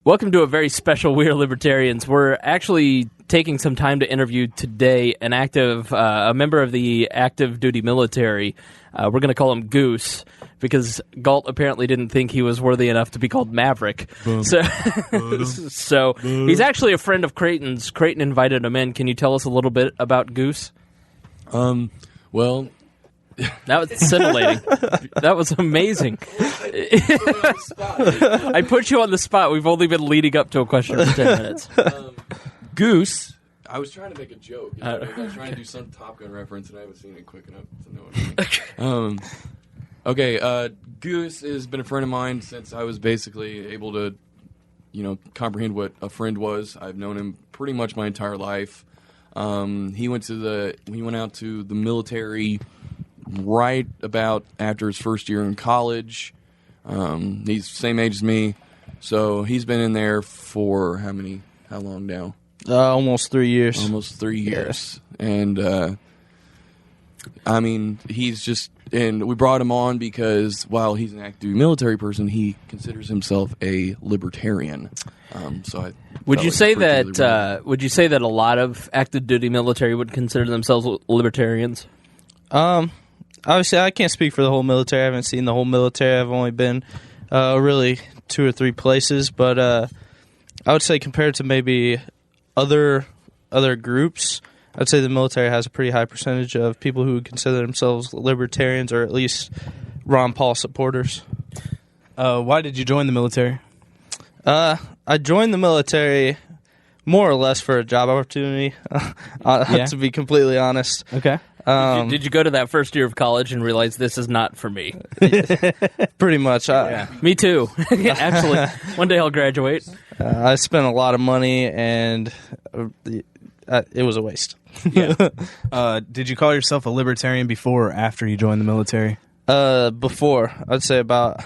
Welcome to a very special We Are Libertarians. We're actually taking some time to interview today a member of the active duty military. We're going to call him Goose because Galt apparently didn't think he was worthy enough to be called Maverick. So he's actually a friend of Creighton's. Creighton invited him in. Can you tell us a little bit about Goose? Well... That was scintillating. That was amazing. I put you on the spot. We've only been leading up to a question for 10 minutes. Goose. I was trying to make a joke. I was trying to do some Top Gun reference, and I haven't seen it quick enough to know what I mean. Goose has been a friend of mine since I was basically able to, comprehend what a friend was. I've known him pretty much my entire life. He went out to the military right about after his first year in college. He's the same age as me, so he's been in there for how long now? Almost 3 years. Almost 3 years. And and we brought him on because while he's an active military person, he considers himself a libertarian. Would you say that a lot of active duty military would consider themselves libertarians? Obviously, I can't speak for the whole military. I haven't seen the whole military. I've only been really 2 or 3 places. But I would say compared to maybe other groups, I'd say the military has a pretty high percentage of people who consider themselves libertarians or at least Ron Paul supporters. Why did you join the military? I joined the military more or less for a job opportunity, to be completely honest. Okay. Did you go to that first year of college and realize this is not for me? Pretty much. Me too. Actually, one day I'll graduate. I spent a lot of money, and it was a waste. Yeah. Did you call yourself a libertarian before or after you joined the military? Before. I'd say about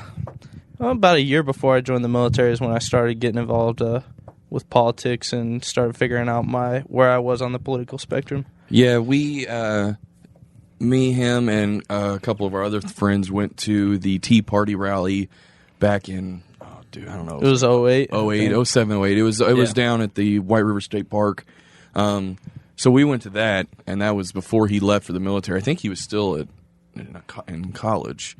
a year before I joined the military is when I started getting involved with politics and started figuring out where I was on the political spectrum. Yeah, me, him, and a couple of our other friends went to the Tea Party rally back in, I don't know. It was 08. 07, 08. It was down at the White River State Park. So we went to that, and that was before he left for the military. I think he was still in college,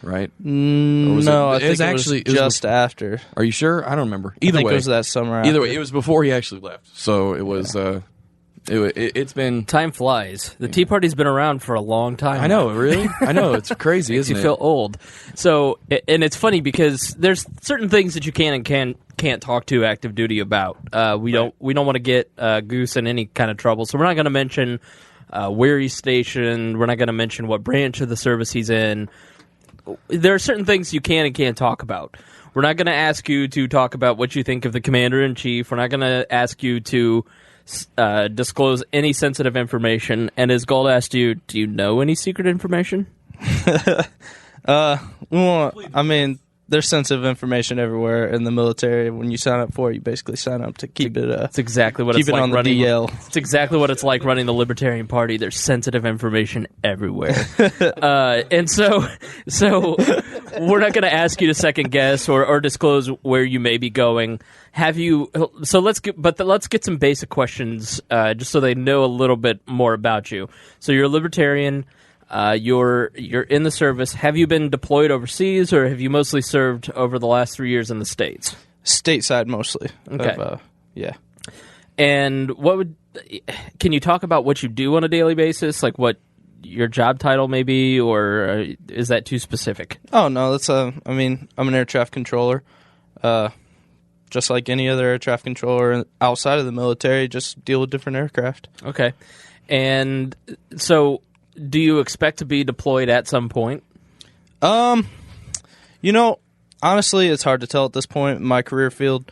right? I think it was just after. Are you sure? I don't remember. Either way, it was that summer after. Either way, it was before he actually left. So it was... It's been... Time flies. The Tea Party's been around for a long time. I know, really? I know, it's crazy, isn't it? You feel old. So, and it's funny because there's certain things that you can and can't talk to active duty about. We don't want to get Goose in any kind of trouble, so we're not going to mention where he's stationed. We're not going to mention what branch of the service he's in. There are certain things you can and can't talk about. We're not going to ask you to talk about what you think of the commander-in-chief. We're not going to ask you to... disclose any sensitive information. And as Gold asked you, do you know any secret information? Well, I mean, there's sensitive information everywhere in the military. When you sign up for it, you basically sign up to keep it. It's exactly what keep it's it like on the running. DL. It's exactly what it's like running the Libertarian Party. There's sensitive information everywhere, and so we're not going to ask you to second guess or disclose where you may be going. Have you? So let's get some basic questions, just so they know a little bit more about you. So you're a libertarian. You're in the service. Have you been deployed overseas, or have you mostly served over the last 3 years in the States? Stateside mostly. Okay. Yeah. And can you talk about what you do on a daily basis, like what your job title may be, or is that too specific? Oh no, that's I'm an air traffic controller. Just like any other air traffic controller outside of the military, just deal with different aircraft. Okay. And so, do you expect to be deployed at some point? Honestly, it's hard to tell at this point in my career field.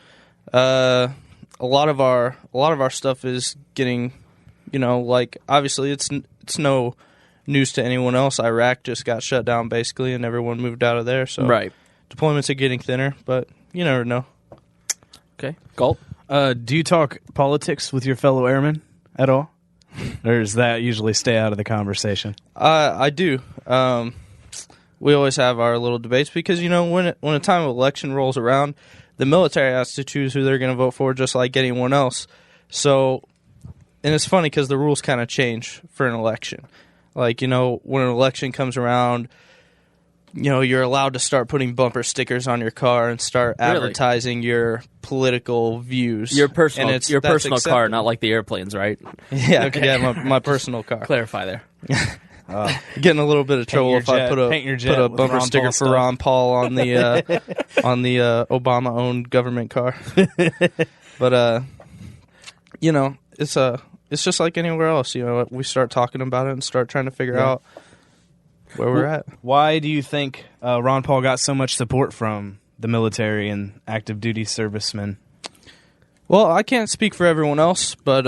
A lot of our stuff is getting, obviously it's no news to anyone else. Iraq just got shut down basically, and everyone moved out of there. So right. Deployments are getting thinner, but you never know. Okay, Galt. Do you talk politics with your fellow airmen at all? Or does that usually stay out of the conversation? I do. We always have our little debates because, when a time of election rolls around, the military has to choose who they're going to vote for, just like anyone else. So, and it's funny because the rules kind of change for an election. Like, when an election comes around, you're allowed to start putting bumper stickers on your car and start advertising your political views. Your personal acceptable. car, not like the airplanes, right? Yeah, my personal car. Clarify there. Getting a little bit of trouble if I put a bumper sticker for Ron Paul on the on the Obama-owned government car. But it's just like anywhere else. We start talking about it and start trying to figure out where we're at. Why do you think Ron Paul got so much support from the military and active duty servicemen? Well, I can't speak for everyone else, but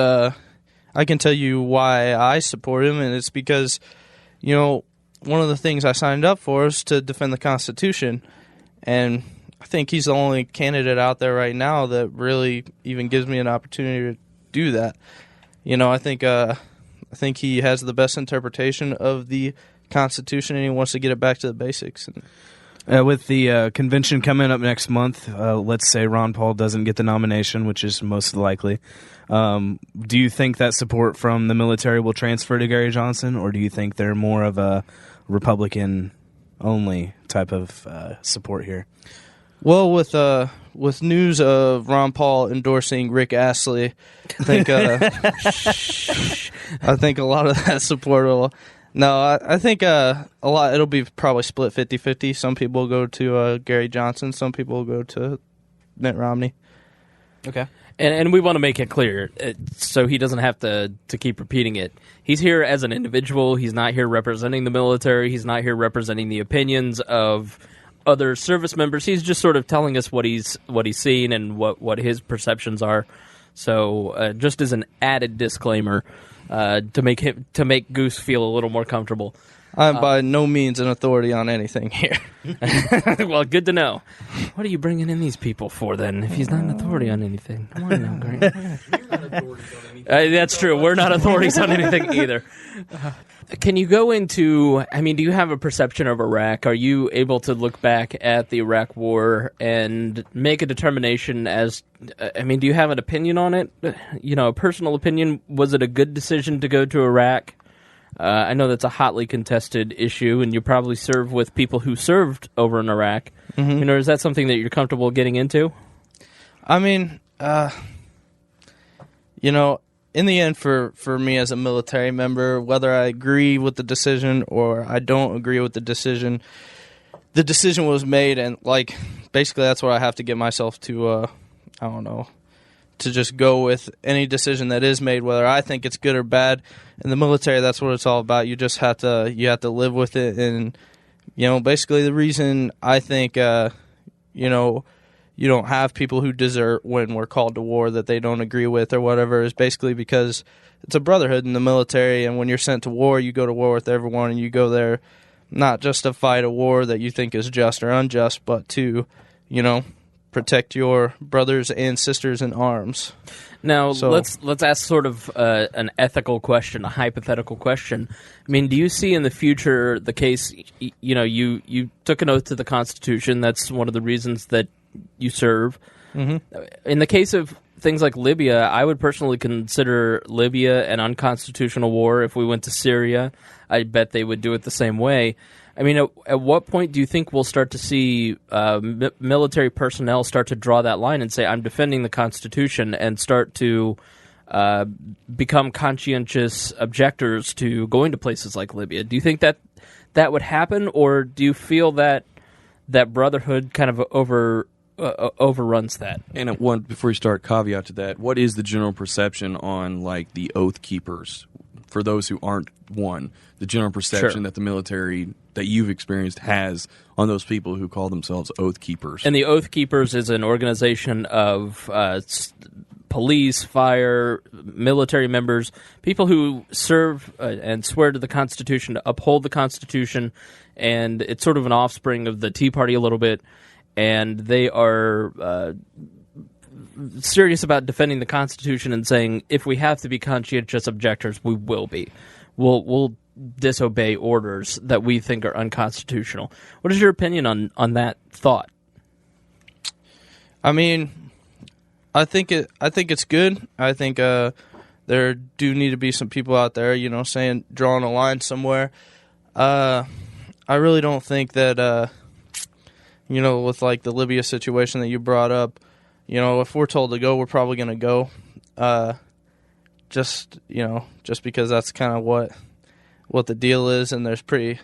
I can tell you why I support him, and it's because, one of the things I signed up for is to defend the Constitution, and I think he's the only candidate out there right now that really even gives me an opportunity to do that. I think he has the best interpretation of the Constitution, and he wants to get it back to the basics. With the convention coming up next month, let's say Ron Paul doesn't get the nomination, which is most likely. Do you think that support from the military will transfer to Gary Johnson, or do you think they're more of a Republican-only type of support here? Well, with news of Ron Paul endorsing Rick Astley, I think I think a lot of that support will. No, I think a lot. It'll be probably split 50-50. Some people will go to Gary Johnson. Some people will go to Mitt Romney. Okay. And we want to make it clear, so he doesn't have to keep repeating it. He's here as an individual. He's not here representing the military. He's not here representing the opinions of other service members. He's just sort of telling us what he's seen and what his perceptions are. So just as an added disclaimer, to make Goose feel a little more comfortable. I'm by no means an authority on anything here. Well, good to know. What are you bringing in these people for, then, if he's not an authority on anything? Come on now, Grant. We're not authorities on anything. That's true. We're not authorities on anything either. Can you go into, do you have a perception of Iraq? Are you able to look back at the Iraq War and make a determination as, do you have an opinion on it? A personal opinion? Was it a good decision to go to Iraq? I know that's a hotly contested issue, and you probably serve with people who served over in Iraq. Mm-hmm. Is that something that you're comfortable getting into? In the end, for me as a military member, whether I agree with the decision or I don't agree with the decision was made, and basically that's what I have to get myself to. To just go with any decision that is made, whether I think it's good or bad. In the military, that's what it's all about. You just have to live with it, and basically the reason I think you don't have people who desert when we're called to war that they don't agree with or whatever is basically because it's a brotherhood in the military, and when you're sent to war, you go to war with everyone, and you go there not just to fight a war that you think is just or unjust, but to protect your brothers and sisters in arms. Now, let's ask sort of an ethical question, a hypothetical question. Do you see in the future the case, you took an oath to the Constitution, that's one of the reasons that you serve. Mm-hmm. In the case of things like Libya, I would personally consider Libya an unconstitutional war. If we went to Syria, I bet they would do it the same way. At what point do you think we'll start to see military personnel start to draw that line and say, I'm defending the Constitution, and start to become conscientious objectors to going to places like Libya? Do you think that would happen, or do you feel that brotherhood kind of overruns that? And before you start, caveat to that, what is the general perception on the oath keepers? For those who aren't one, the general perception that the military that you've experienced has on those people who call themselves oath keepers. And the Oath Keepers is an organization of police, fire, military members, people who serve and swear to the Constitution, to uphold the Constitution, and it's sort of an offspring of the Tea Party a little bit, and they are serious about defending the Constitution and saying, if we have to be conscientious objectors, we will be. We'll disobey orders that we think are unconstitutional. What is your opinion on that thought? I mean, I think it's good. I think there do need to be some people out there, saying drawing a line somewhere. I really don't think that with like the Libya situation that you brought up, if we're told to go, we're probably going to go. Just because that's kind of what the deal is, and there's pretty,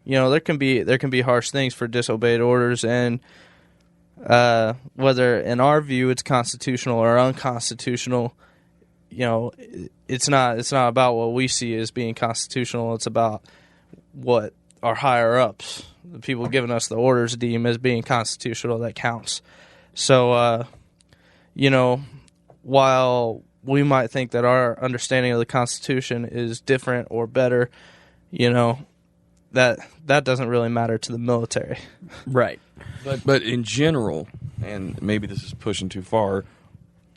there can be harsh things for disobeyed orders, and whether in our view it's constitutional or unconstitutional, it's not about what we see as being constitutional. It's about what our higher ups, the people giving us the orders, deem as being constitutional that counts. So, while we might think that our understanding of the Constitution is different or better, that doesn't really matter to the military. Right. But in general, and maybe this is pushing too far,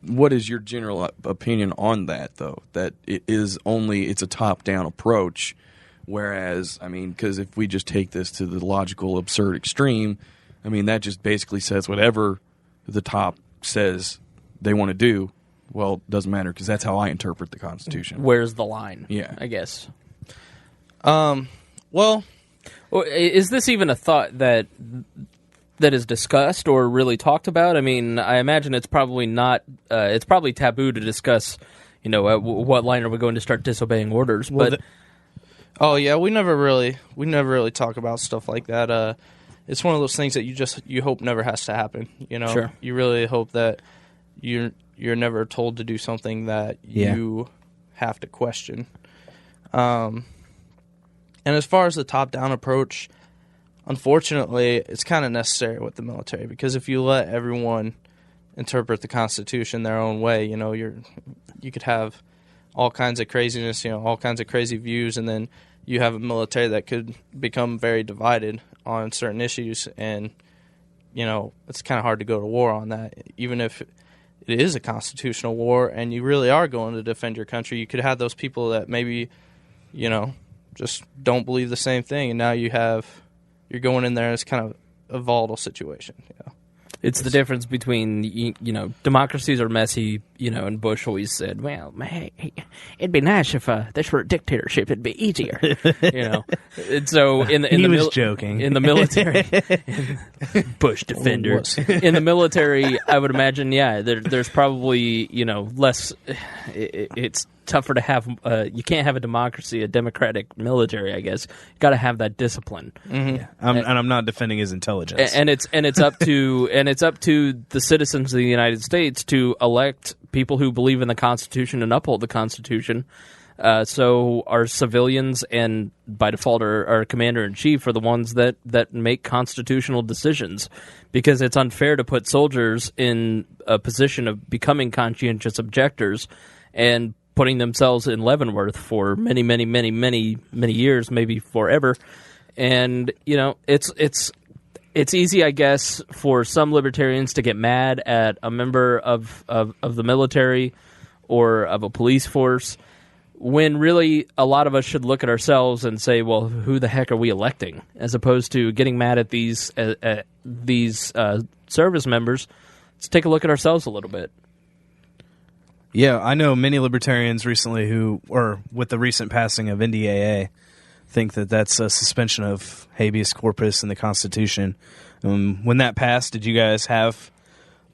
what is your general opinion on that, though? That it's a top-down approach, whereas, because if we just take this to the logical, absurd extreme, that just basically says whatever the top says they want to do, well, it doesn't matter, because that's how I interpret the Constitution. Where's the line? Yeah. I guess. Well, is this even a thought that is discussed or really talked about? I imagine it's probably not. It's probably taboo to discuss. What line are we going to start disobeying orders? Well, but we never really talk about stuff like that. It's one of those things that you hope never has to happen. Sure. You really hope that you're never told to do something that you have to question. And as far as the top-down approach, unfortunately, it's kind of necessary with the military, because if you let everyone interpret the Constitution their own way, you could have all kinds of craziness, all kinds of crazy views, and then you have a military that could become very divided on certain issues, and it's kind of hard to go to war on that, even if it is a constitutional war and you really are going to defend your country. You could have those people that maybe just don't believe the same thing, and now you're going in there and it's kind of a volatile situation. It's the difference between, democracies are messy, and Bush always said, well, hey, it'd be nice if this were a dictatorship, it'd be easier, And so he was joking. In the military, Bush defender. In the military, I would imagine, there's probably, less, it's tougher to have, you can't have a democracy, a democratic military, I guess. You got to have that discipline. Mm-hmm. Yeah. And I'm not defending his intelligence. And it's up to the citizens of the United States to elect people who believe in the Constitution and uphold the Constitution. So our civilians and by default our commander-in-chief are the ones that make constitutional decisions, because it's unfair to put soldiers in a position of becoming conscientious objectors and putting themselves in Leavenworth for many, many, many, many, many years, maybe forever. And, it's easy, I guess, for some libertarians to get mad at a member of the military or of a police force, when really a lot of us should look at ourselves and say, well, who the heck are we electing? As opposed to getting mad at these service members, let's take a look at ourselves a little bit. Yeah, I know many libertarians recently or with the recent passing of NDAA, think that that's a suspension of habeas corpus in the Constitution. When that passed, did you guys have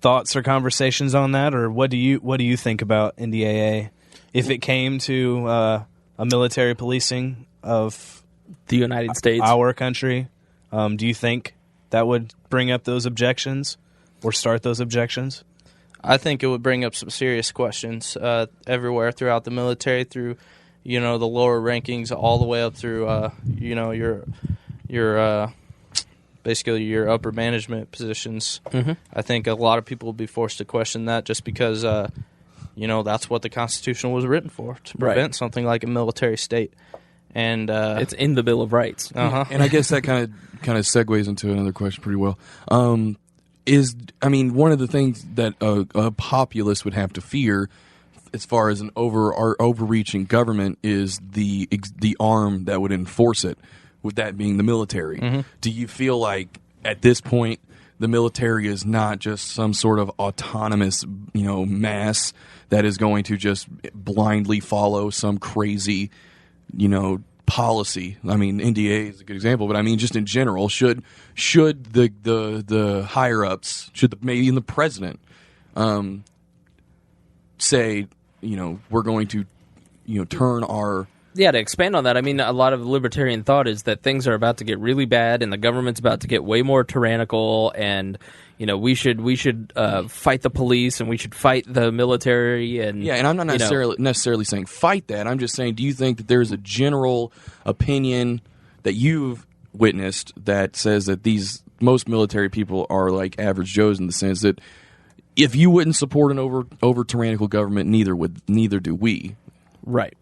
thoughts or conversations on that, or what do you think about NDAA if it came to a military policing of the United States, our country? Do you think that would bring up those objections or start those objections? I think it would bring up some serious questions everywhere throughout the military, through the lower rankings, all the way up through your basically your upper management positions. Mm-hmm. I think a lot of people will be forced to question that, just because that's what the Constitution was written for, to prevent something like a military state. And it's in the Bill of Rights. Uh-huh. And I guess that kind of segues into another question pretty well. One of the things that a populace would have to fear, as far as an overreaching government, is the arm that would enforce it, with that being the military. Mm-hmm. Do you feel like at this point the military is not just some sort of autonomous, mass that is going to just blindly follow some crazy, policy. I mean, NDA is a good example, but I mean, just in general, should the higher ups, maybe even the president, say, we're going to, turn our. Yeah, to expand on that, I mean, a lot of libertarian thought is that things are about to get really bad, and the government's about to get way more tyrannical, and we should fight the police, and we should fight the military, and and I'm not necessarily saying fight that. I'm just saying, do you think that there's a general opinion that you've witnessed that says that most military people are like average Joes in the sense that if you wouldn't support an over tyrannical government, neither do we, right?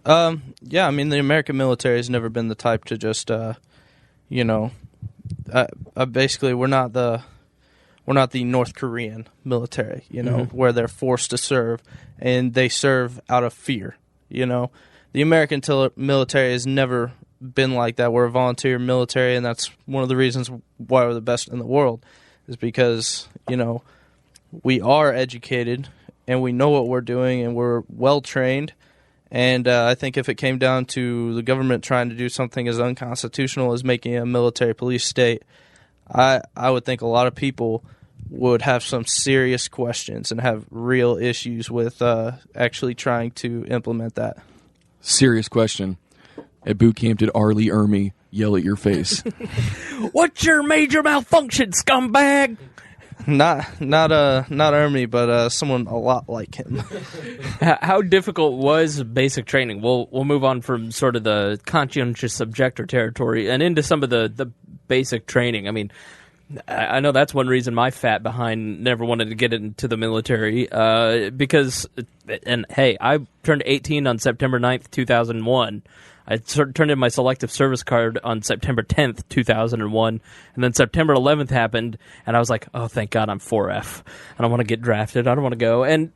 Yeah, I mean, the American military has never been the type to just, basically we're not the North Korean military, where they're forced to serve and they serve out of fear. The American military has never been like that. We're a volunteer military, and that's one of the reasons why we're the best in the world, is because, we are educated and we know what we're doing and we're well trained. And I think if it came down to the government trying to do something as unconstitutional as making a military police state, I would think a lot of people would have some serious questions and have real issues with actually trying to implement that. Serious question. At boot camp, did R. Lee Ermey yell at your face? What's your major malfunction, scumbag? Not Ermey, but someone a lot like him. How difficult was basic training? We'll move on from sort of the conscientious objector territory and into some of the basic training. I mean, I know that's one reason my fat behind never wanted to get into the military because, and hey, I turned 18 on September 9th, 2001. I turned in my selective service card on September 10th, 2001, and then September 11th happened, and I was like, oh, thank God I'm 4F. I don't want to get drafted. I don't want to go. And,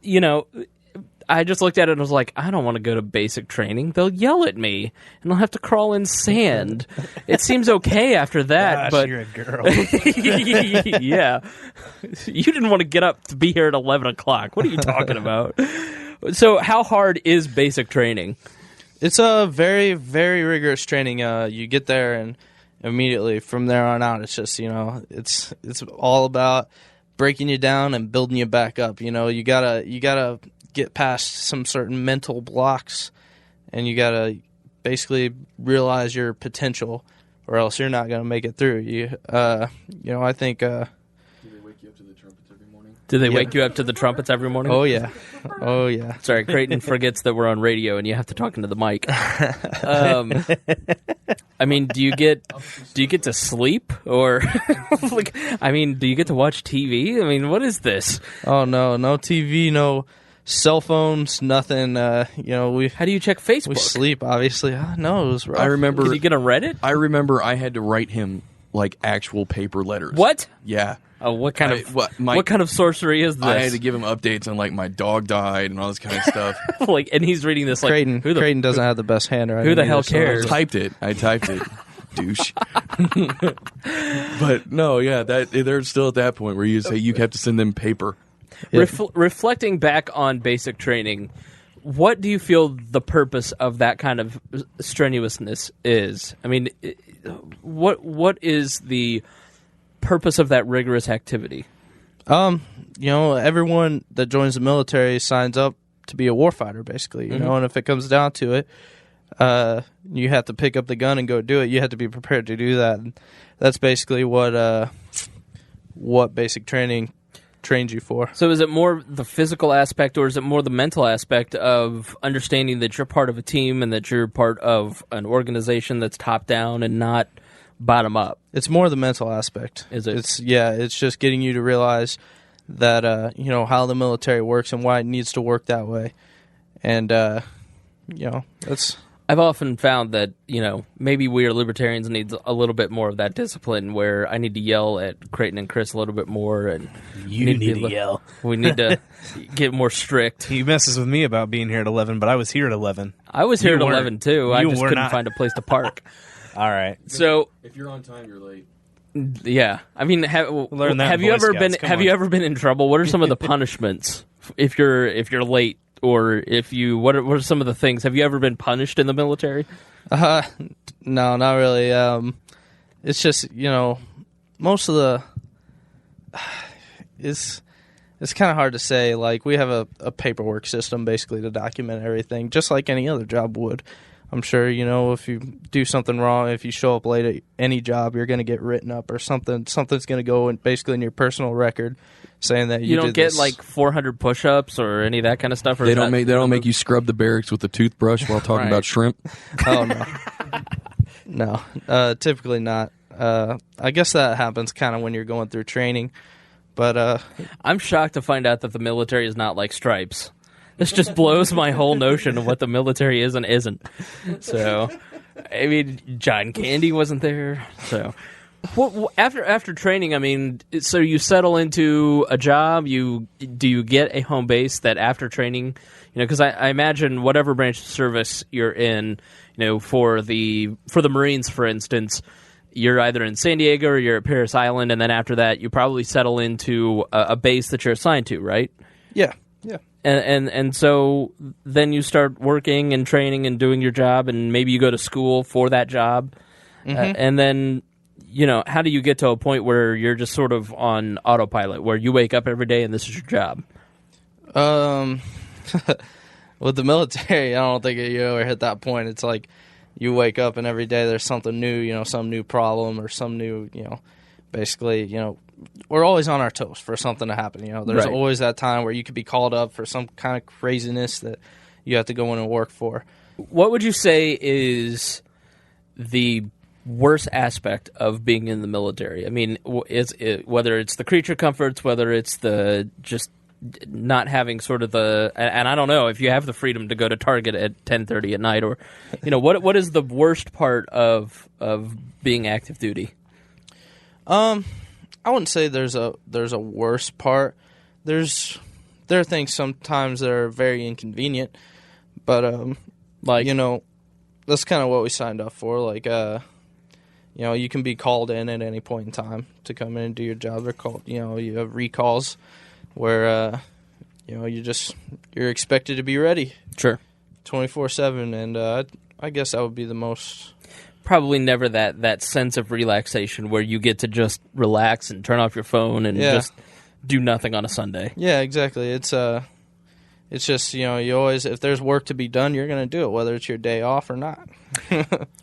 I just looked at it and was like, I don't want to go to basic training. They'll yell at me, and I'll have to crawl in sand. It seems okay after that, Gosh, but you're a girl. yeah. You didn't want to get up to be here at 11 o'clock. What are you talking about? So how hard is basic training? It's a very, very rigorous training. You get there, and immediately from there on out, it's just it's all about breaking you down and building you back up. You gotta get past some certain mental blocks, and you gotta basically realize your potential, or else you're not gonna make it through. I think. Do they wake you up to the trumpets every morning? Do they wake you up to the trumpets every morning? Oh yeah. Oh yeah. Sorry, Creighton forgets that we're on radio and you have to talk into the mic. I mean, do you get to sleep, or do you get to watch TV? I mean, what is this? Oh no TV, no cell phones, nothing. How do you check Facebook? We sleep, obviously. No, it was rough. I remember. Did you get on Reddit? I remember I had to write him like actual paper letters. What? Yeah. Oh, what kind of sorcery is this? I had to give him updates on like my dog died and all this kind of stuff. And he's reading this like Creighton doesn't have the best handwriting. Who the hell cares? I typed it. Douche. But no, yeah, they're still at that point where you say you have to send them paper. Yeah. Reflecting back on basic training, what do you feel the purpose of that kind of strenuousness is? I mean, what is the purpose of that rigorous activity? Everyone that joins the military signs up to be a warfighter, basically. And if it comes down to it, you have to pick up the gun and go do it. You have to be prepared to do that. And that's basically what basic training trains you for. So is it more the physical aspect, or is it more the mental aspect of understanding that you're part of a team and that you're part of an organization that's top down and not bottom up? It's more the mental aspect. Is it? It's just getting you to realize that how the military works and why it needs to work that way. And that's. I've often found that, maybe we libertarians need a little bit more of that discipline, where I need to yell at Creighton and Chris a little bit more. And you need to yell. We need to get more strict. He messes with me about being here at 11, but I was here at 11. I was here at 11, too. I just couldn't find a place to park. All right. So if you're on time, you're late. Yeah, I mean, have that you Boy ever Scouts. Come have on. you ever been in trouble? What are some of the punishments if you're late, or if you what are some of the things? Have you ever been punished in the military? No, not really. It's just most of the it's kind of hard to say. Like, we have a paperwork system basically to document everything, just like any other job would. I'm sure, if you do something wrong, if you show up late at any job, you're going to get written up or something. Something's going to go basically in your personal record saying that You don't did get this. like 400 push-ups or any of that kind of stuff. Or They don't make you scrub the barracks with a toothbrush while talking Right. about shrimp. Oh, no. No, typically not. I guess that happens kind of when you're going through training. But I'm shocked to find out that the military is not like stripes. This just blows my whole notion of what the military is and isn't. So, I mean, John Candy wasn't there. So, after training, I mean, so you settle into a job. Do you get a home base that after training, because I imagine whatever branch of service you're in, for the Marines, for instance, you're either in San Diego or you're at Parris Island, and then after that, you probably settle into a base that you're assigned to, right? yeah. And so then you start working and training and doing your job, and maybe you go to school for that job. And then, how do you get to a point where you're just sort of on autopilot, where you wake up every day and this is your job? With the military, I don't think you ever hit that point. It's like you wake up and every day there's something new, some new problem or some new, basically, we're always on our toes for something to happen. There's Right. always that time where you could be called up for some kind of craziness that you have to go in and work for. What would you say is the worst aspect of being in the military? I mean, whether it's the creature comforts, whether it's the just not having sort of and I don't know if you have the freedom to go to Target at 10:30 at night, or what is the worst part of being active duty? I wouldn't say there's a worse part. There are things sometimes that are very inconvenient, but that's kind of what we signed up for. Like you can be called in at any point in time to come in and do your job. They're called, you have recalls where you're expected to be ready. Sure. 24/7, and I guess that would be the most. Probably never that sense of relaxation where you get to just relax and turn off your phone and just do nothing on a Sunday. Yeah, exactly. It's just, you always, if there's work to be done, you're going to do it, whether it's your day off or not.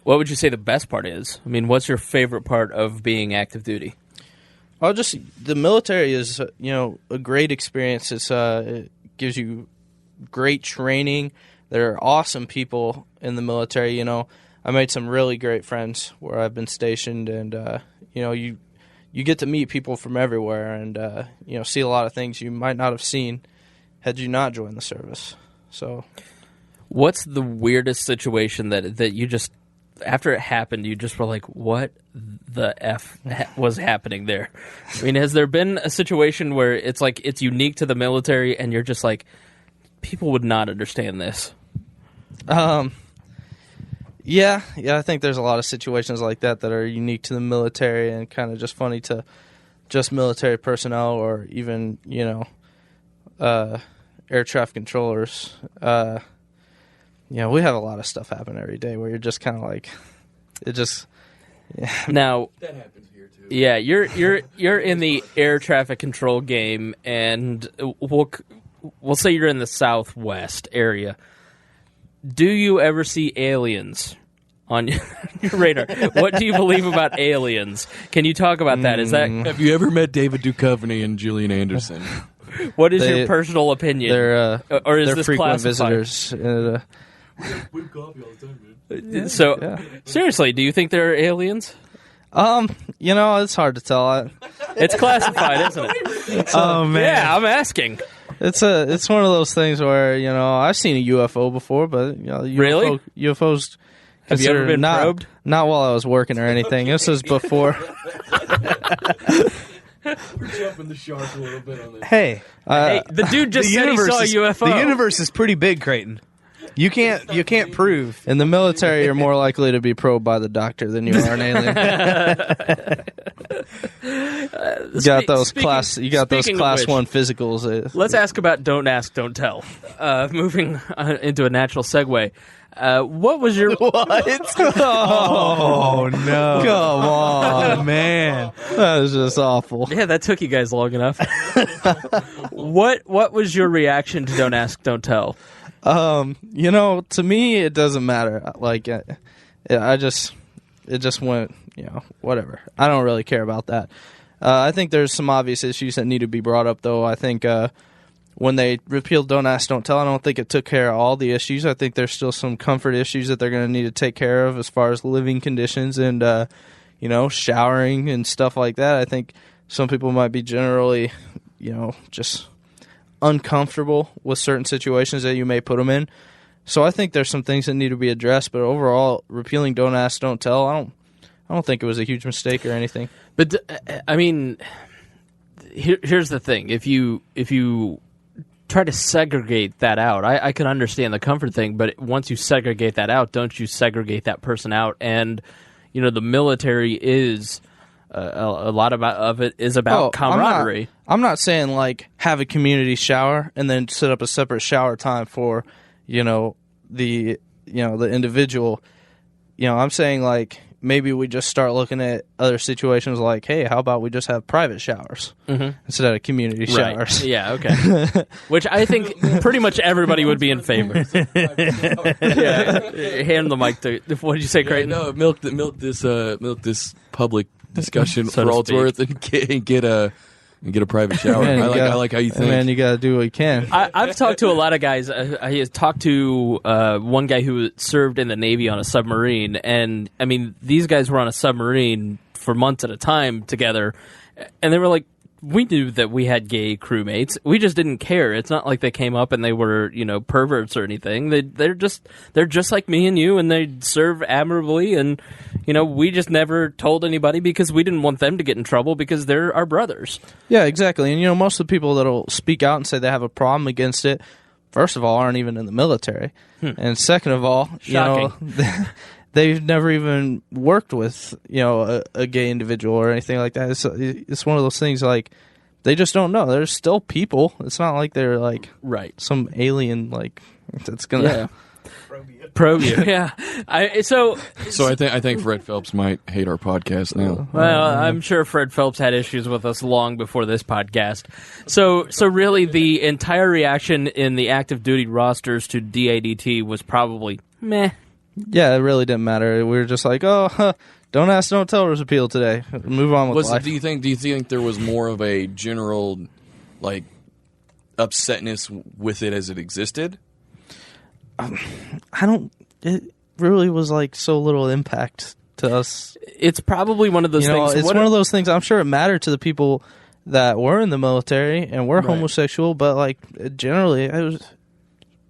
What would you say the best part is? I mean, what's your favorite part of being active duty? The military is, a great experience. It gives you great training. There are awesome people in the military, I made some really great friends where I've been stationed, and you get to meet people from everywhere, and see a lot of things you might not have seen had you not joined the service. So, what's the weirdest situation that you just, after it happened, you just were like, what the F was happening there? I mean, has there been a situation where it's like it's unique to the military and you're just like, people would not understand this? Yeah, I think there's a lot of situations like that are unique to the military and kind of just funny to just military personnel or even, air traffic controllers. We have a lot of stuff happen every day where you're just kind of like, it just. Yeah. Now, That happens here too. yeah, you're in the air traffic control game, and we'll say you're in the Southwest area. Do you ever see aliens on your radar? What do you believe about aliens? Can you talk about that? Is that Have you ever met David Duchovny and Gillian Anderson? what is your personal opinion? Or is they're this frequent classified? visitors. We have coffee all the time, man. So, seriously, do you think there are aliens? It's hard to tell. It's classified, isn't it? Oh man, Yeah, I'm asking. It's one of those things where I've seen a UFO before, but Really? UFOs. Have you ever been not, probed? Not while I was working or anything. This was before. We're jumping the shark a little bit on this. hey, Hey, the dude just said he saw a UFO. The universe is pretty big, Creighton. You can't prove. In the military, you're more likely to be probed by the doctor than you are an alien. You got those class 1 physicals. Let's ask about don't ask, don't tell. Moving into a natural segue. What was your What? Oh no! Come on, Oh man! that was just awful. Yeah, that took you guys long enough. What was your reaction to don't ask, don't tell? To me, it doesn't matter. Like, it just went, whatever. I don't really care about that. I think there's some obvious issues that need to be brought up, though. I think when they repealed Don't Ask, Don't Tell, I don't think it took care of all the issues. I think there's still some comfort issues that they're going to need to take care of as far as living conditions and, showering and stuff like that. I think some people might be generally, just uncomfortable with certain situations that you may put them in. So I think there's some things that need to be addressed, but overall, repealing Don't Ask, Don't Tell, I don't think it was a huge mistake or anything. But I mean, here's the thing: if you try to segregate that out, I can understand the comfort thing, but once you segregate that out, don't you segregate that person out? And the military is a lot of it is about camaraderie. I'm not saying like have a community shower and then set up a separate shower time for the individual. I'm saying like maybe we just start looking at other situations like, hey, how about we just have private showers instead of community showers? Yeah, okay. Which I think pretty much everybody would be in favor. Hand the mic to. What did you say, Creighton? No, milk this public discussion So for to all it's worth, and get a private shower. Man, I like how you think. Man, you got to do what you can. I've talked to a lot of guys. I talked to one guy who served in the Navy on a submarine, and I mean, these guys were on a submarine for months at a time together, and they were like, we knew that we had gay crewmates. We just didn't care. It's not like they came up and they were, perverts or anything. They're just like me and you, and they serve admirably. And we just never told anybody because we didn't want them to get in trouble because they're our brothers. Yeah, exactly. And most of the people that'll speak out and say they have a problem against it, first of all, aren't even in the military, and second of all, Shocking. They've never even worked with, a gay individual or anything like that. It's one of those things like they just don't know. They're still people. It's not like they're like some alien like that's gonna probe you. Yeah. So I think Fred Phelps might hate our podcast now. Well, I'm sure Fred Phelps had issues with us long before this podcast. So really, the entire reaction in the active duty rosters to DADT was probably meh. Yeah, it really didn't matter. We were just like, Don't Ask, Don't Tell was appealed today. Move on with life. Do you think there was more of a general, like, upsetness with it as it existed? It really was like so little impact to us. It's probably one of those things. It's one of those things. I'm sure it mattered to the people that were in the military and were homosexual, but like generally, it was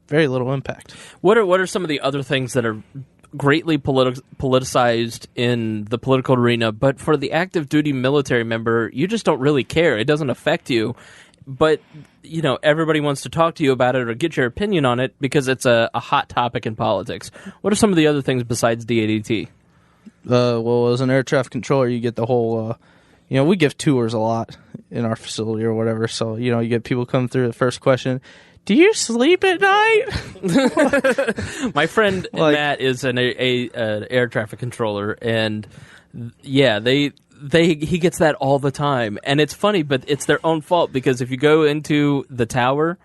very little impact. What are some of the other things that are greatly politicized in the political arena, but for the active duty military member, you just don't really care. It doesn't affect you. But, everybody wants to talk to you about it or get your opinion on it because it's a hot topic in politics. What are some of the other things besides DADT? Well, as an air traffic controller, you get the whole, we give tours a lot in our facility or whatever. So, you get people come through. The first question, do you sleep at night? My friend Matt is an air traffic controller, and yeah, he gets that all the time, and it's funny, but it's their own fault because if you go into the tower,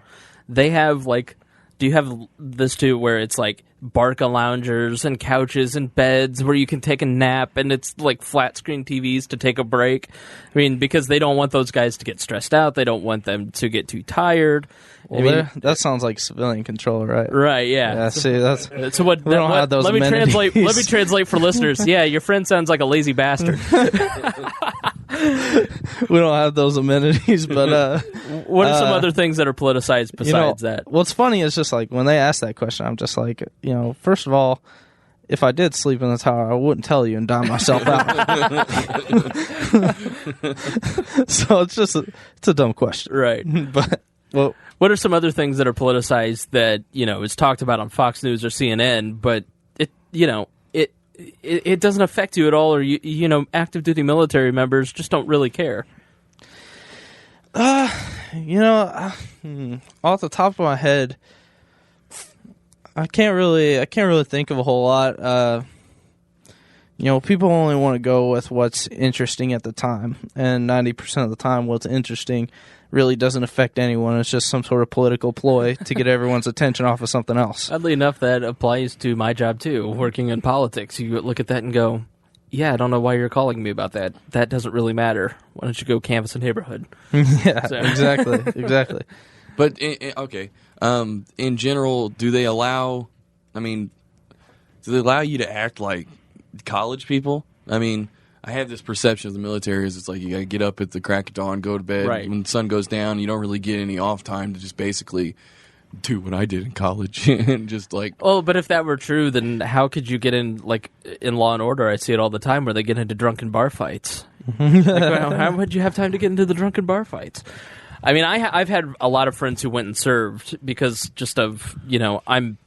they have do you have this too, where it's like Barca loungers and couches and beds where you can take a nap, and it's like flat screen TVs to take a break. I mean, because they don't want those guys to get stressed out. They don't want them to get too tired. Well, that sounds like civilian controller, right? Right, yeah. Yeah, see, that's... So what, we don't have those let me amenities. Let me translate for listeners. Yeah, your friend sounds like a lazy bastard. We don't have those amenities, but... what are some other things that are politicized besides that? What's funny is just like, when they ask that question, I'm just like, first of all, if I did sleep in the tower, I wouldn't tell you and dime myself out. So it's a dumb question. Right. But... Well, what are some other things that are politicized that, is talked about on Fox News or CNN, but it doesn't affect you at all, or active duty military members just don't really care? Off the top of my head, I can't really think of a whole lot. People only want to go with what's interesting at the time, and 90% of the time, what's interesting really doesn't affect anyone. It's just some sort of political ploy to get everyone's attention off of something else. Oddly enough, that applies to my job too, working in politics. You look at that and go, yeah, I don't know why you're calling me about that. That doesn't really matter. Why don't you go canvass a neighborhood? Yeah, So. exactly. But, okay, in general, do they allow you to act like college people? I mean, I have this perception of the military is it's like you got to get up at the crack of dawn, go to bed. Right. When the sun goes down, you don't really get any off time to just basically do what I did in college and just like. Oh, but if that were true, then how could you get in, like in Law and Order? I see it all the time where they get into drunken bar fights. How would you have time to get into the drunken bar fights? I mean, I've had a lot of friends who went and served because just of, I'm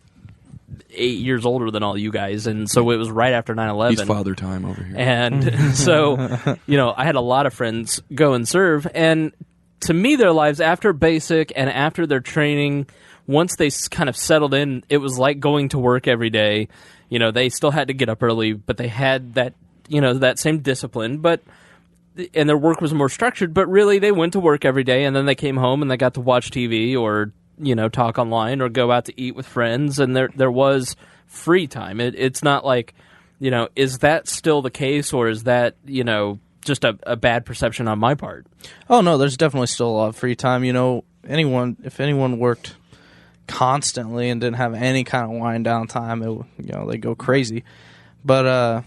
8 years older than all you guys, and so it was right after 9/11. He's father time over here. And so, I had a lot of friends go and serve, and to me, their lives after basic and after their training, once they kind of settled in, it was like going to work every day. They still had to get up early, but they had that, that same discipline, and their work was more structured, but really they went to work every day, and then they came home and they got to watch TV or talk online or go out to eat with friends, and there was free time. It's not like, is that still the case, or is that, just a bad perception on my part? Oh, no, there's definitely still a lot of free time. If anyone worked constantly and didn't have any kind of wind down time, they go crazy. But,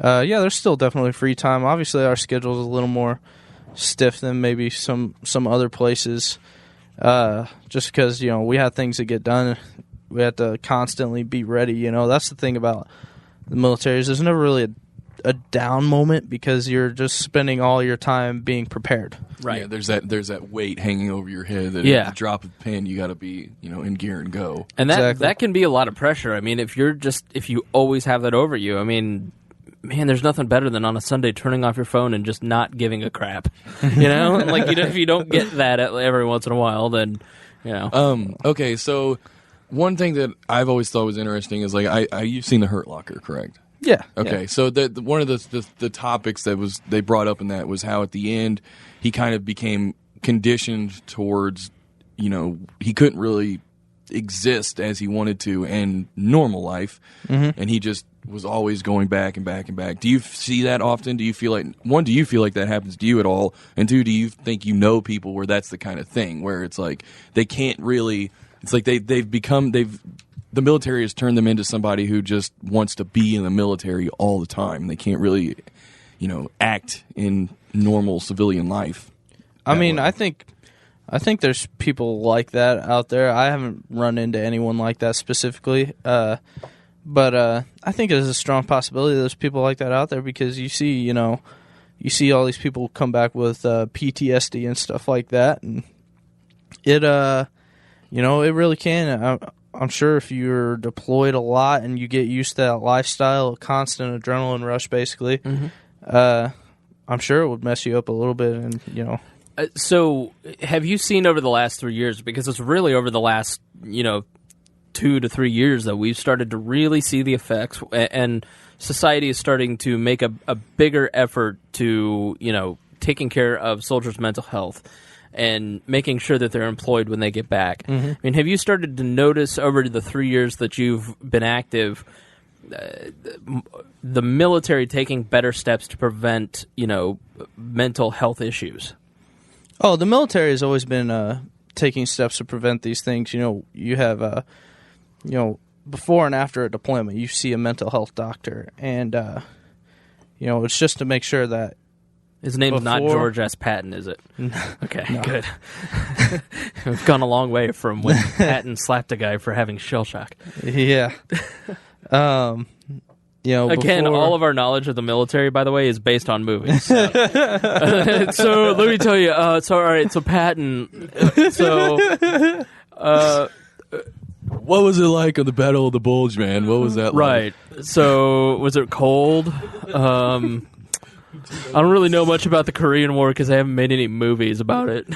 there's still definitely free time. Obviously, our schedule is a little more stiff than maybe some other places. Just because, we have things to get done. We have to constantly be ready. That's the thing about the military is there's never really a down moment because you're just spending all your time being prepared. Right. Yeah, there's that weight hanging over your head that at the drop of the pen you got to be, in gear and go. And Exactly. that can be a lot of pressure. I mean, if you always have that over you, I mean, man, there's nothing better than on a Sunday turning off your phone and just not giving a crap. If you don't get that every once in a while, then Okay, so one thing that I've always thought was interesting is like you've seen the Hurt Locker, correct? Yeah. Okay, Yeah. so one of the topics that they brought up in that was how at the end he kind of became conditioned towards, he couldn't really exist as he wanted to in normal life, and he just was always going back and back and back. Do you see that often? Do you feel like that happens to you at all? And two, do you think people where that's the kind of thing where it's like they can't really? It's like the military has turned them into somebody who just wants to be in the military all the time. They can't really, act in normal civilian life. I mean, I think there's people like that out there. I haven't run into anyone like that specifically, but I think there's a strong possibility there's people like that out there because you see all these people come back with PTSD and stuff like that, and it really can. I'm sure if you're deployed a lot and you get used to that lifestyle, constant adrenaline rush, basically, I'm sure it would mess you up a little bit, and So, have you seen over the last 3 years, because it's really over the last, 2 to 3 years that we've started to really see the effects, and society is starting to make a bigger effort to, taking care of soldiers' mental health and making sure that they're employed when they get back. I mean, have you started to notice over the 3 years that you've been active, the military taking better steps to prevent, mental health issues? Oh, the military has always been taking steps to prevent these things. You have, before and after a deployment, you see a mental health doctor, and it's just to make sure that his name's not George S. Patton, is it? Okay, good. We've gone a long way from when Patton slapped a guy for having shell shock. Yeah. Again, before... all of our knowledge of the military, by the way, is based on movies. So let me tell you. All right. So Patton. What was it like on the Battle of the Bulge, man? What was that like? Right. So was it cold? I don't really know much about the Korean War because I haven't made any movies about it.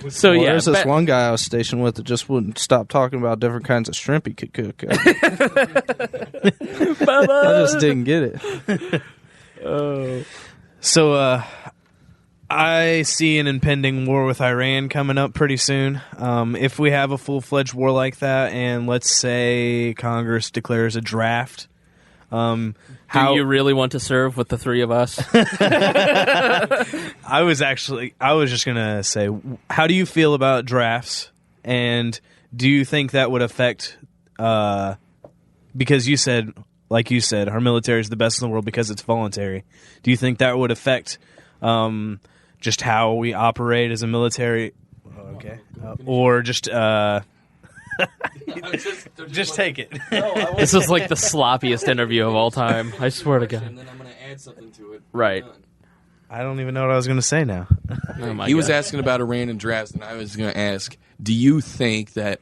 So yeah, there's this one guy I was stationed with that just wouldn't stop talking about different kinds of shrimp he could cook. I just didn't get it. So I see an impending war with Iran coming up pretty soon. If we have a full-fledged war like that, and let's say Congress declares a draft, do you really want to serve with the three of us? I was just going to say, how do you feel about drafts? And do you think that would affect, because like you said, our military is the best in the world because it's voluntary. Do you think that would affect just how we operate as a military? Okay. Or just... just take it. This is like the sloppiest interview of all time. I swear to God. And then I'm going to add something to it. Right. I don't even know what I was going to say now. He was asking about Iran and drafts, and I was going to ask, do you think that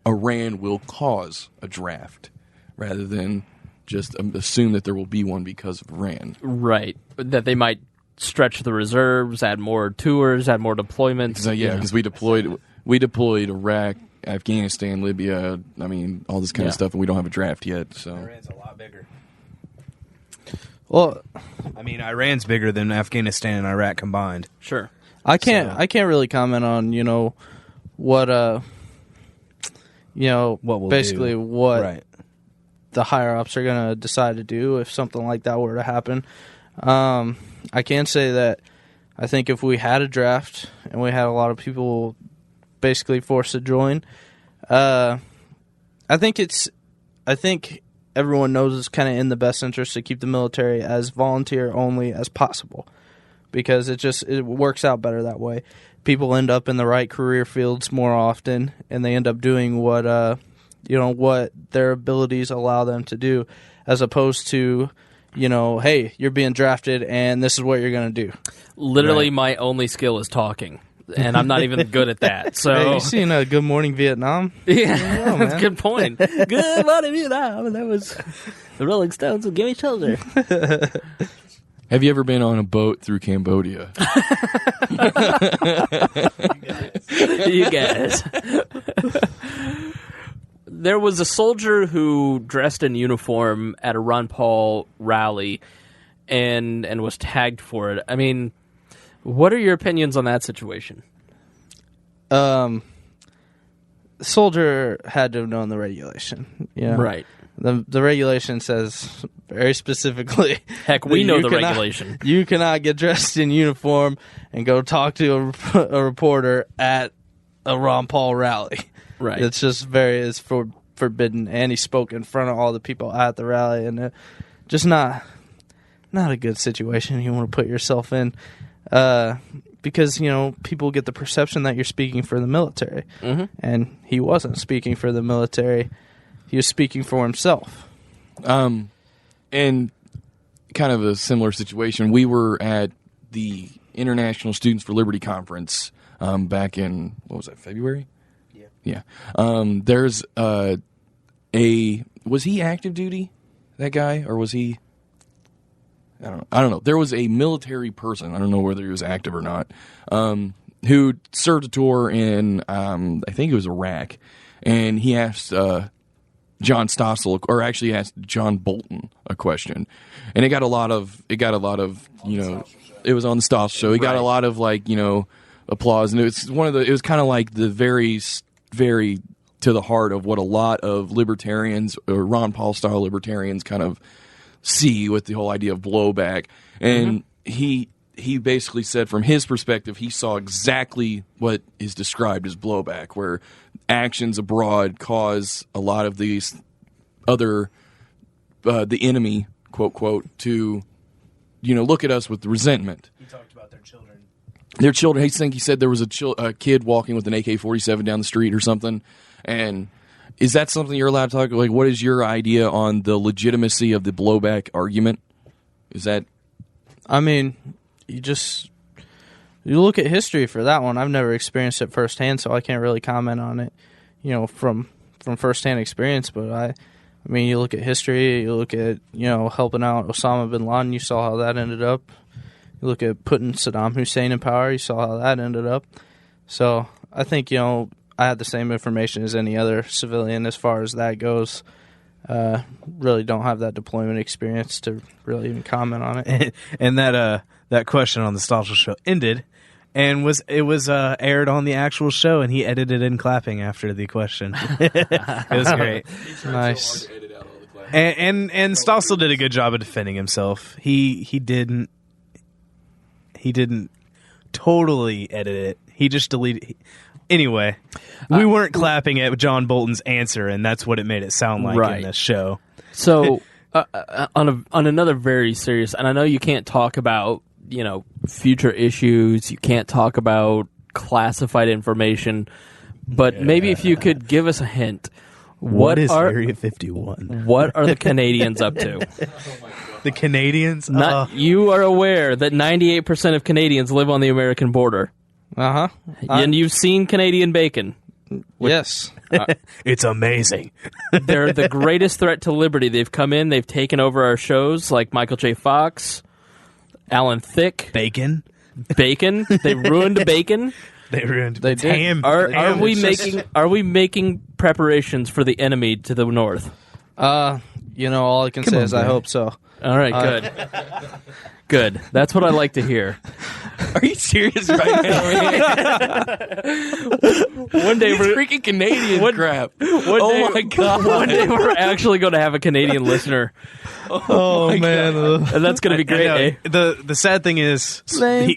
Iran will cause a draft rather than just assume that there will be one because of Iran? Right. That they might stretch the reserves, add more tours, add more deployments. Because we deployed Iraq, Afghanistan, Libya, all this kind of stuff, and we don't have a draft yet. So Iran's a lot bigger. Well, Iran's bigger than Afghanistan and Iraq combined. Sure. I can't really comment on what we'll basically do. what Right. the higher ups are going to decide to do if something like that were to happen. I can say that I think if we had a draft and we had a lot of people basically forced to join, I think everyone knows it's kind of in the best interest to keep the military as volunteer only as possible, because it works out better that way. People end up in the right career fields more often, and they end up doing what their abilities allow them to do, as opposed to hey, you're being drafted and this is what you're going to do. Literally, Right. My only skill is talking, and I'm not even good at that. So, Hey, you seen Good Morning Vietnam? yeah, man. that's a good point. Good morning, Vietnam. That was the Rolling Stones with Gimme Shoulder. have you ever been on a boat through Cambodia? You guys. There was a soldier who dressed in uniform at a Ron Paul rally and was tagged for it. What are your opinions on that situation? The soldier had to have known the regulation. Right. The regulation says very specifically. Heck, we that know you the cannot- regulation. You cannot get dressed in uniform and go talk to a reporter at a Ron Paul rally. Right. It's just it's forbidden, and he spoke in front of all the people at the rally, and just not a good situation you want to put yourself in, because people get the perception that you're speaking for the military, and he wasn't speaking for the military; he was speaking for himself. And kind of a similar situation. We were at the International Students for Liberty Conference back in, what was that, February? Yeah. There's was he active duty, that guy, or was he? I don't know. There was a military person, I don't know whether he was active or not, who served a tour in, I think it was Iraq, and he asked John Stossel, or actually asked John Bolton a question, and it got a lot of it was on the Stossel show. He got a lot of applause, and it was kind of like the very to the heart of what a lot of libertarians, or Ron Paul style libertarians, kind of see with the whole idea of blowback. And he basically said, from his perspective, he saw exactly what is described as blowback, where actions abroad cause a lot of these other the enemy, quote quote, to look at us with resentment. He talked about their children. Their children. He said there was a kid walking with an AK-47 down the street or something, and is that something you're allowed to talk? Like, what is your idea on the legitimacy of the blowback argument? Is that? I mean, you look at history for that one. I've never experienced it firsthand, so I can't really comment on it, from firsthand experience. But I mean, you look at history, you look at, helping out Osama bin Laden, you saw how that ended up. You look at putting Saddam Hussein in power, you saw how that ended up. So I think, I had the same information as any other civilian as far as that goes. Really don't have that deployment experience to really even comment on it. And that question on the Stossel show ended, and was aired on the actual show, and he edited in clapping after the question. It was great. Nice. So hard to edit out all the clapping. And Stossel did a good job of defending himself. He didn't totally edit it. He just deleted. Anyway, we weren't clapping at John Bolton's answer, and that's what it made it sound like in this show. So, on another very serious, and I know you can't talk about future issues, you can't talk about classified information, but maybe if you could give us a hint, what is Area 51? What are the Canadians up to? The Canadians? You are aware that 98% of Canadians live on the American border. Uh-huh. And you've seen Canadian bacon. Yes. It's amazing. They're the greatest threat to liberty. They've come in, they've taken over our shows like Michael J. Fox, Alan Thicke. Bacon. They ruined bacon. They ruined. They did. Ham. Are we making preparations for the enemy to the north? All I can say is I hope so. All right, good. Good. That's what I like to hear. Are you serious right now? One day we're freaking Canadian crap. My God! One day we're actually going to have a Canadian listener. Oh man, And that's going to be great. The sad thing is,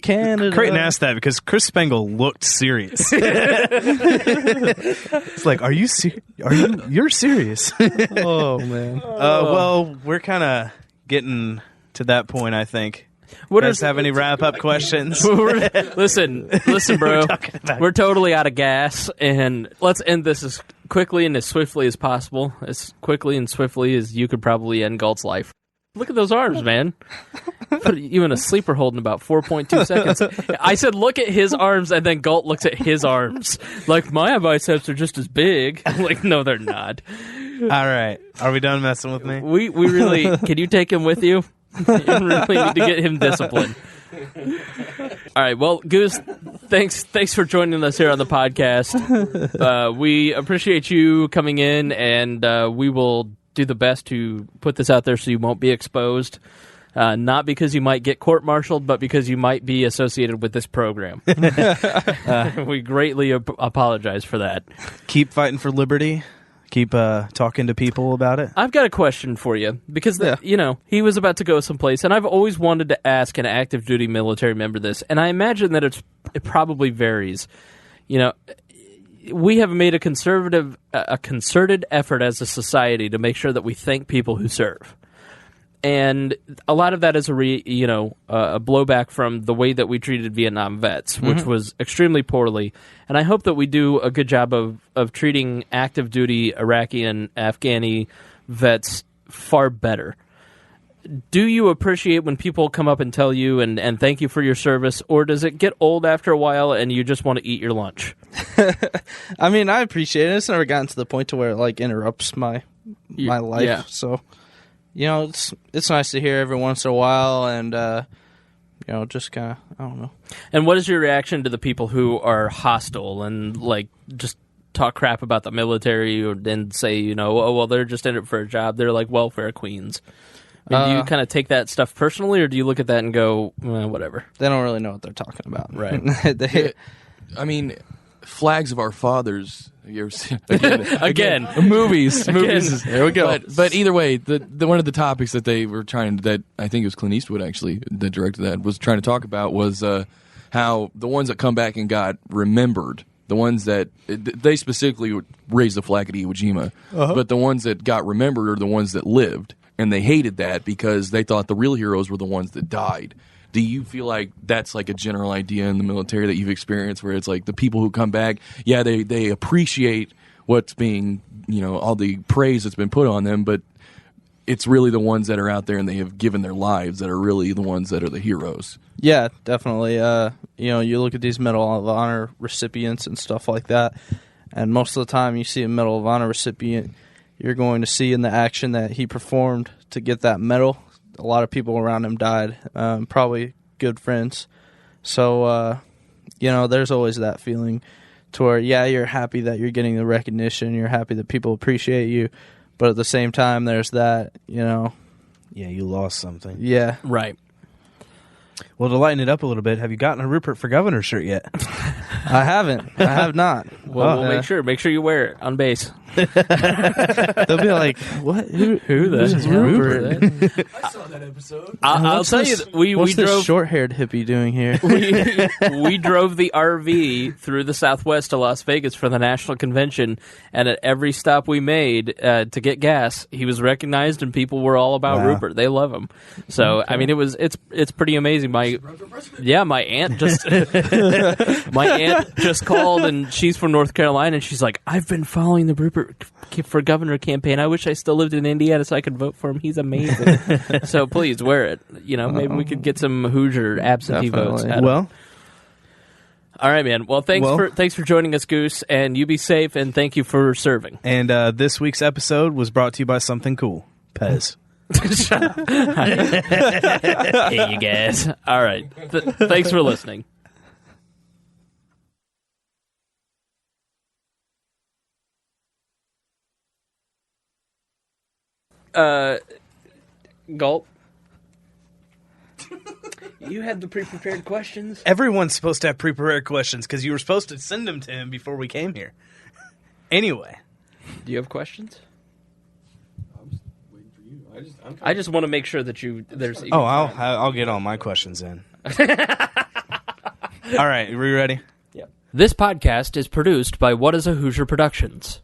Canada. Creighton asked that because Chris Spangle looked serious. It's like, are you serious? You're serious? Oh man. Well, we're kind of getting to that point, I think. What guys have any wrap-up questions? Listen, bro. We're totally out of gas, and let's end this as quickly and as swiftly as possible. As quickly and swiftly as you could probably end Galt's life. Look at those arms, man. Put you in a sleeper hold in about 4.2 seconds. I said look at his arms, and then Galt looks at his arms. Like, my biceps are just as big. I'm like, no, they're not. All right. Are we done messing with me? We really... Can you take him with you? You really need to get him disciplined. All right, well, Goose, thanks for joining us here on the podcast. We appreciate you coming in, and we will do the best to put this out there so you won't be exposed. Not because you might get court-martialed, but because you might be associated with this program. We greatly apologize for that. Keep fighting for liberty. Keep talking to people about it. I've got a question for you because, he was about to go someplace, and I've always wanted to ask an active duty military member this, and I imagine that it probably varies. We have made a concerted effort as a society to make sure that we thank people who serve. And a lot of that is a blowback from the way that we treated Vietnam vets, which was extremely poorly. And I hope that we do a good job of treating active duty Iraqi and Afghani vets far better. Do you appreciate when people come up and tell you and thank you for your service, or does it get old after a while and you just want to eat your lunch? I mean, I appreciate it. It's never gotten to the point to where it interrupts my life. Yeah. So. It's nice to hear every once in a while, and just kind of, I don't know. And what is your reaction to the people who are hostile and just talk crap about the military and say, they're just in it for a job, they're like welfare queens? I mean, do you kind of take that stuff personally, or do you look at that and go, whatever? They don't really know what they're talking about, right? I mean, flags of our fathers. Again, movies. There we go. But either way, the one of the topics that they were that I think it was Clint Eastwood actually that directed that was trying to talk about was how the ones that come back and got remembered, the ones that they specifically raised the flag at Iwo Jima, but the ones that got remembered are the ones that lived, and they hated that because they thought the real heroes were the ones that died. Do you feel like that's like a general idea in the military that you've experienced where it's like the people who come back, they appreciate what's being all the praise that's been put on them, but it's really the ones that are out there and they have given their lives that are really the ones that are the heroes. Yeah, definitely. You look at these Medal of Honor recipients and stuff like that, and most of the time you see a Medal of Honor recipient, you're going to see in the action that he performed to get that medal. A lot of people around him died, probably good friends. So, there's always that feeling to where, you're happy that you're getting the recognition, you're happy that people appreciate you, but at the same time, there's that, Yeah, you lost something. Yeah. Right. Well, to lighten it up a little bit, have you gotten a Rupert for Governor shirt yet? I haven't. I have not. Well, we'll make sure you wear it on base. They'll be like, "What? Who the hell Rupert?" I saw that episode. I'll tell you, we What's this drove short-haired hippie doing here? we drove the RV through the Southwest to Las Vegas for the national convention, and at every stop we made to get gas, he was recognized, and people were all about Rupert. They love him. So I mean, it's pretty amazing. My aunt just called, and she's from North Carolina, and she's like, I've been following the Rupert for Governor campaign. I wish I still lived in Indiana so I could vote for him. He's amazing. So please wear it. Maybe we could get some Hoosier absentee votes. Well, all right, man. Well, thanks for joining us, Goose, and you be safe, and thank you for serving. And this week's episode was brought to you by something cool. Pez. Hey, you guys. All right. Thanks for listening. Gulp. You had the pre-prepared questions? Everyone's supposed to have pre-prepared questions because you were supposed to send them to him before we came here. Anyway. Do you have questions? I was waiting for you. I just want to make sure that there's... Oh, I'll get all my questions in. All right, are we ready? Yep. This podcast is produced by What is a Hoosier Productions.